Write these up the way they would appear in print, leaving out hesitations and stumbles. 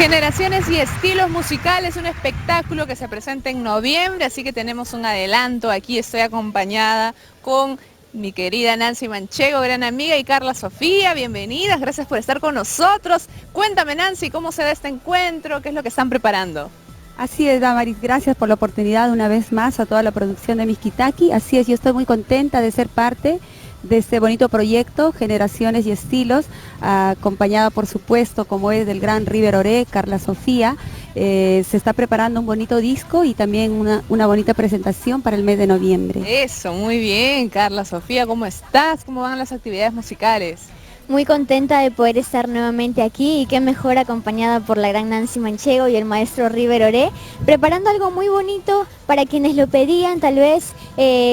Generaciones y estilos musicales, un espectáculo que se presenta en noviembre, así que tenemos un adelanto. Aquí estoy acompañada con mi querida Nancy Manchego, gran amiga, y Carla Sofía. Bienvenidas, gracias por estar con nosotros. Cuéntame, Nancy, ¿cómo se da este encuentro? ¿Qué es lo que están preparando? Así es, Damaris, gracias por la oportunidad una vez más a toda la producción de Miskitaki. Así es, yo estoy muy contenta de ser parte de este bonito proyecto, Generaciones y Estilos, acompañada por supuesto, como es del gran River Oré, Carla Sofía. Se está preparando un bonito disco y también una bonita presentación para el mes de noviembre. Eso, muy bien, Carla Sofía, ¿cómo estás? ¿Cómo van las actividades musicales? Muy contenta de poder estar nuevamente aquí y qué mejor acompañada por la gran Nancy Manchego y el maestro River Oré, preparando algo muy bonito para quienes lo pedían. Tal vez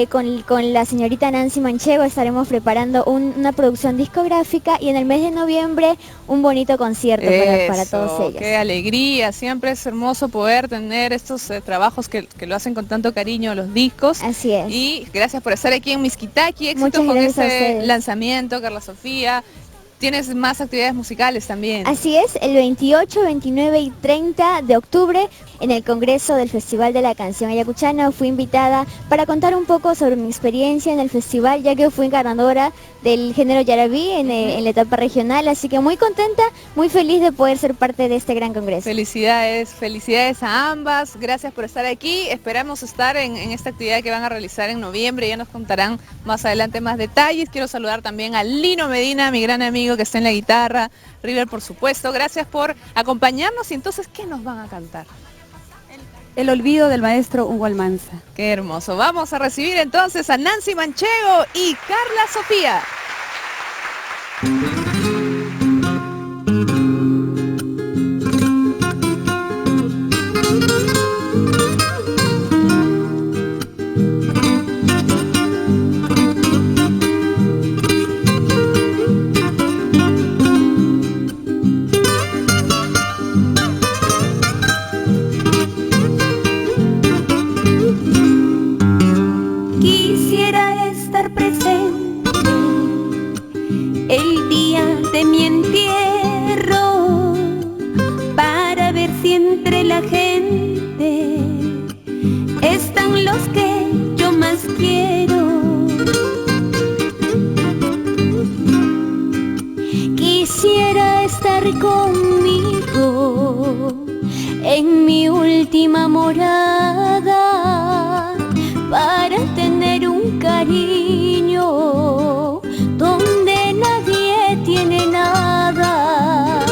con la señorita Nancy Manchego estaremos preparando una producción discográfica y en el mes de noviembre un bonito concierto para todos ellos. ¡Qué alegría! Siempre es hermoso poder tener estos trabajos que lo hacen con tanto cariño, los discos. Así es. Y gracias por estar aquí en Miskitaki. Éxito con ese lanzamiento, Carla Sofía. Tienes más actividades musicales también. Así es, el 28, 29 y 30 de octubre en el Congreso del Festival de la Canción Ayacuchana fui invitada para contar un poco sobre mi experiencia en el festival, ya que fui ganadora del género Yarabí en la etapa regional, así que muy contenta, muy feliz de poder ser parte de este gran congreso. Felicidades, felicidades a ambas, gracias por estar aquí, esperamos estar en esta actividad que van a realizar en noviembre, ya nos contarán más adelante más detalles. Quiero saludar también a Lino Medina, mi gran amigo que está en la guitarra, River por supuesto, gracias por acompañarnos. Y entonces, ¿qué nos van a cantar? El olvido del maestro Hugo Almanza. Qué hermoso. Vamos a recibir entonces a Nancy Manchego y Carla Sofía. Quisiera estar presente el día de mi entierro para ver si entre la gente están los que yo más quiero. Quisiera estar conmigo en mi última morada para tener un cariño donde nadie tiene nada.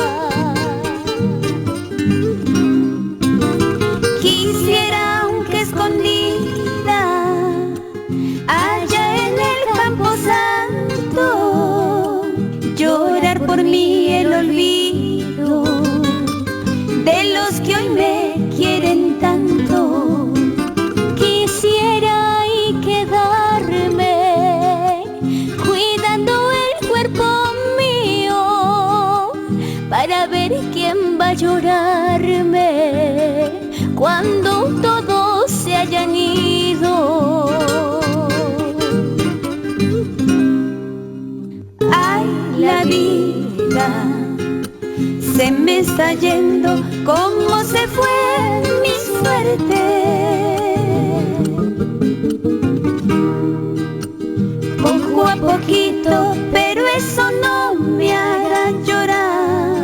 Quisiera, aunque escondida, allá en el campo santo, llorar por mí el olvido de los que hoy me quieren tanto. Quisiera y quedarme cuidando el cuerpo mío para ver quién va a llorarme cuando todos se hayan ido. Ay, la vida se me está yendo, como se fue mi suerte. Poco a poquito, pero eso no me hará llorar.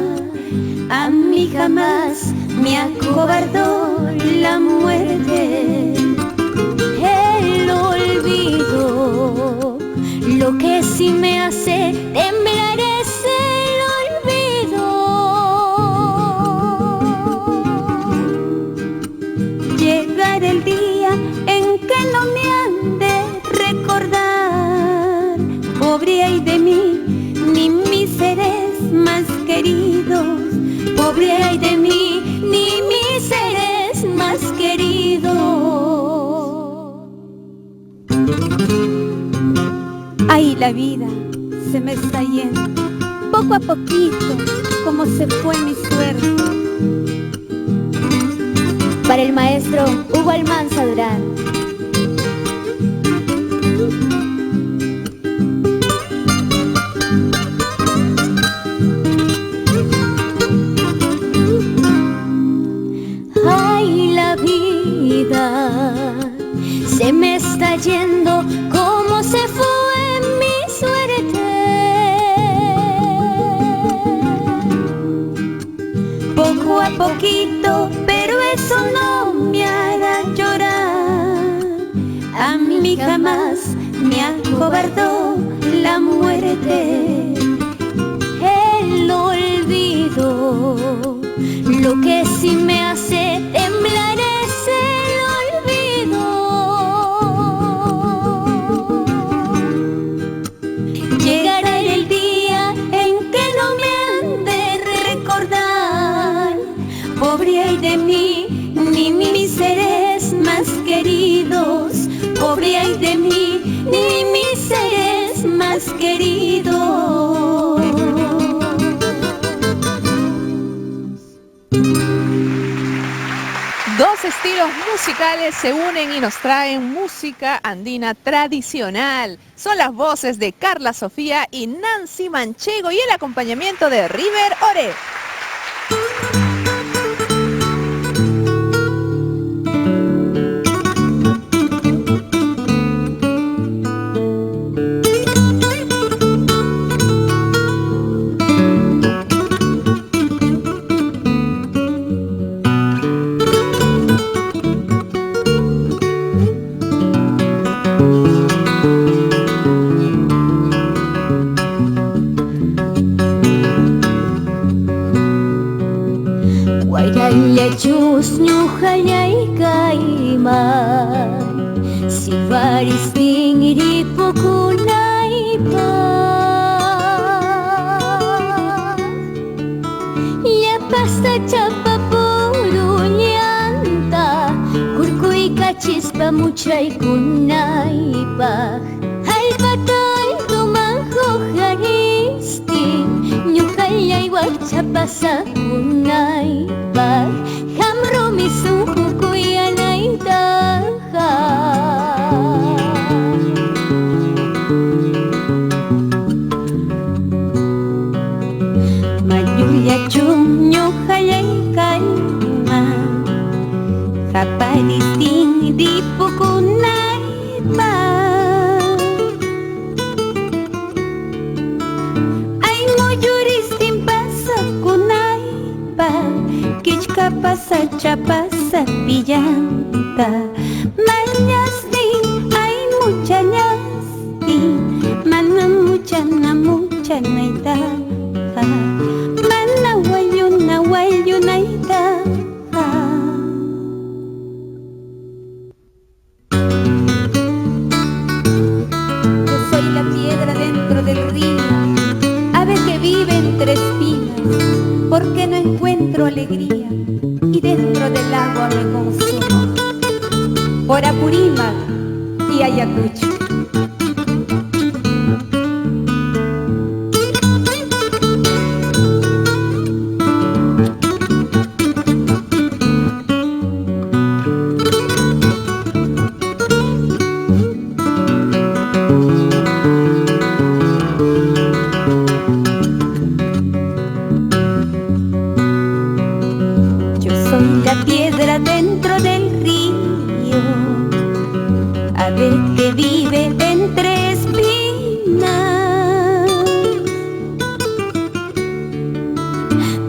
A mí jamás me acobardó la muerte. El olvido, lo que sí me hace temblar es el olvido. Llegar el día en que no me han de recordar. Pobre ay de mí, ni mis seres más queridos. Pobre ay de mí, ni mis seres más queridos. Ay, la vida se me está yendo, poco a poquito, como se fue mi suerte. Para el maestro Hugo Almanza Durán. Se me está yendo como se fue mi suerte. Poco a poquito, pero eso no me hará llorar. A mí jamás me acobardó la muerte. El olvido, lo que sí me hace temblar es el olvido. Llegará el día en que no me han de recordar. Pobre ay de mí, ni mis seres más queridos. Pobre ay de mí, ni mis seres más queridos. Dos estilos musicales se unen y nos traen música andina tradicional. Son las voces de Carla Sofía y Nancy Manchego y el acompañamiento de River Oré. Chus ñuhayay kayman Sivaris tingiri pukunaypa Yapasta chapa puruñanta Kurkuyka chispa muchaykunaypa Hallpatay tumanjo jaristi Ñuhayay wachapasakunaypa Hamro mi sujukuyanaytaja Mayullachum ñuhayay kayman Haparistin dipukunaypa Ay muyuristin pasakunaypa Kichka pasa chapasa pillanta Mañastin ay muchañastin Mana muchanaytaja Mana wayunaytaja Yo soy la piedra dentro del río, ave que vive entre espinas, porque no encuentro alegría y dentro del agua me consumo. Por Apurímac y Ayacucho. Dentro del río, ave que vive entre espinas,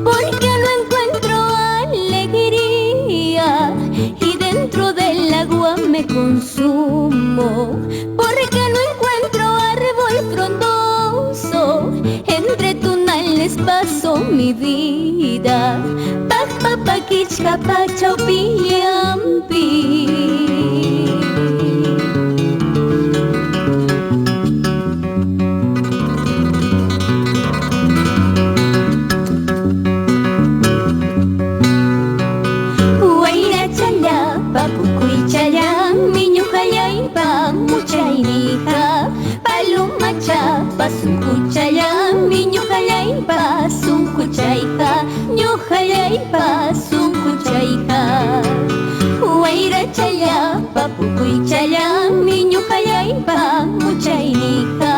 porque no encuentro alegría y dentro del agua me consumo, porque no encuentro árbol frondoso, entre tunales paso mi vida. Papa kichka pachau pillampi Huayra challapa pukuy challami ñuqallaypa muchaynija Paloma chapa sunqu challami ñuqallaypa sunqu chayqa ñuqallaypa sunqu chayqa Huayra challapa pukuy challami ñuqallaypa muchaynija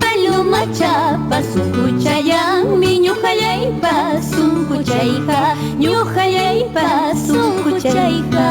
Paloma chapa sunqu challami ñuqallaypa sunqu chayqa ñuqallaypa sunqu chayqa